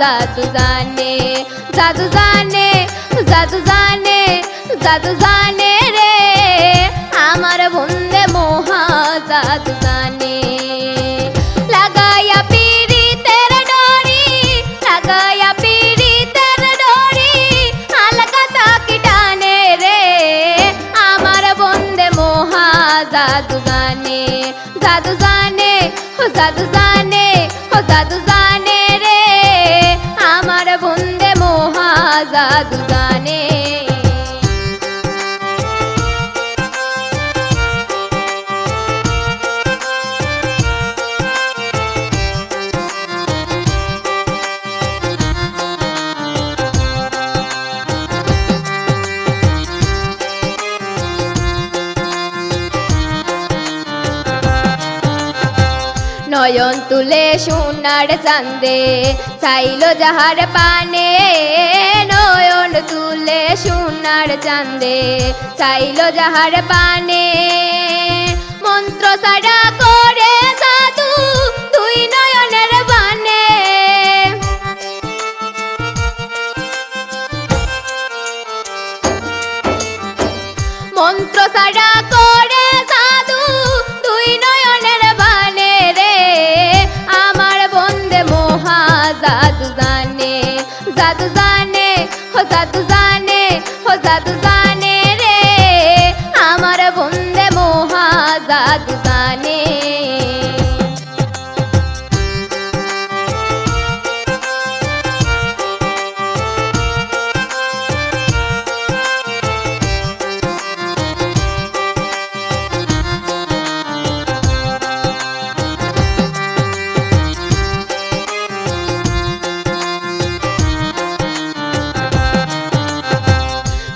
জাদু জানে, জাদু জানে, জাদু জানে, জাদু জানে রে আমার বন্দে মহা জাদু জানে। লাগাইয়া পীড়িতের ডরি, লাগাইয়া পীড়িতের ডরি হালকা তাকি টানে রে আমার বন্দে মহা জাদু জানে, জাদু জানে, ও জাদু জানে, ও জাদু জানে রে আমার বন্দে মহা জাদু জানে। নয়ন তুলে সোনার চাঁদে চাইলো যাহার পানে, নয়ন তুলে সোনার চাঁদে চাইলো যাহার পানে। মন্ত্র সারা করে জাদু তুই নয়নের বানে, মন্ত্র সারা করে জাদু তুই নয়নের বানে রে আমার বন্দে মহা জাদু জানে, জাদু জানে, ও জাদু জানে, ও জাদু জানে রে আমার বন্দে মহা জাদু জানে।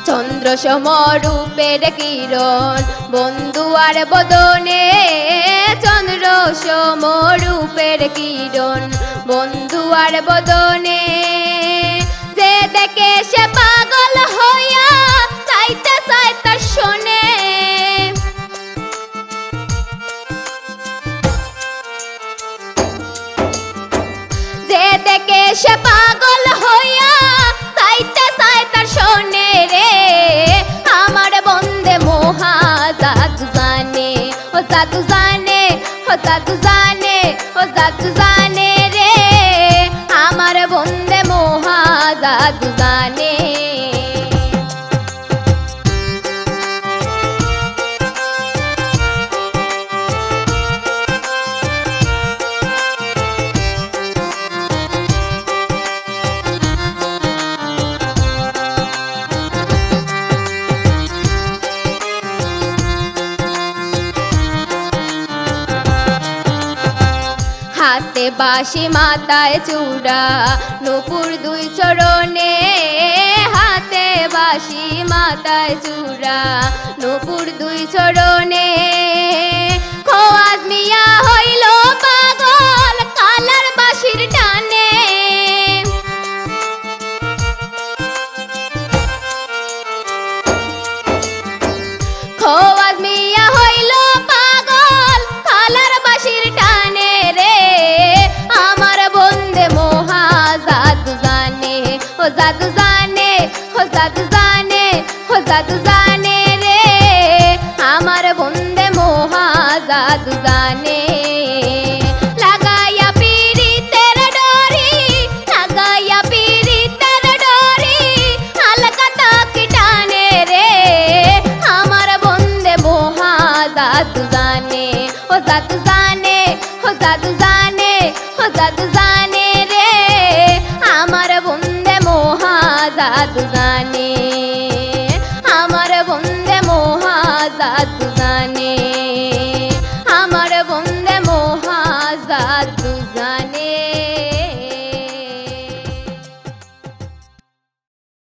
চন্দ্র সমরূপের কিরণ বন্ধু আর বদনে, চন্দ্র সমরূপের কিরণ বন্ধু আর বদনে। যে দেখে সে পাগল হইয়া চাইতে চাইতে শোনে, যে দেখে সে পাগল হইয়া চাইতে চাইতে শোনে রে আমার বন্দে মহা জাদু জানে, ও জাদু জানে, ও জাদু জানে, ও জাদু জানে রে আমার বন্দে মহা জাদু জানে। হাতে বাঁশি মাথায় চূড়া নূপুর দুই চরণে, হাতে বাঁশি মাথায় চূড়া নূপুর দুই চরণে। খোয়াজ মিয়া হইল পাগল কালার বাঁশির টানে, খোয়াজ মিয়া হইল পাগল কালার বাঁশির টানে রে আমার বন্দে মহা জাদু জানে, ও জাদু জানে, ও জাদু জানে, ও জাদু জানে রে আমার বন্দে মহা জাদু জানে। লাগাইয়া পীড়িতের ডরি, লাগাইয়া পীড়িতের ডরি হালকা তাকি টানে রে আমার বন্দে মহা জাদু জানে, ও জাদু জানে, ও জাদু জানে, ও জাদু জানে রে আমার বন্দে মহা জাদু জানে, আমার বন্দে মহা জাদু জানে, আমার বন্দে মহা জাদু জানে।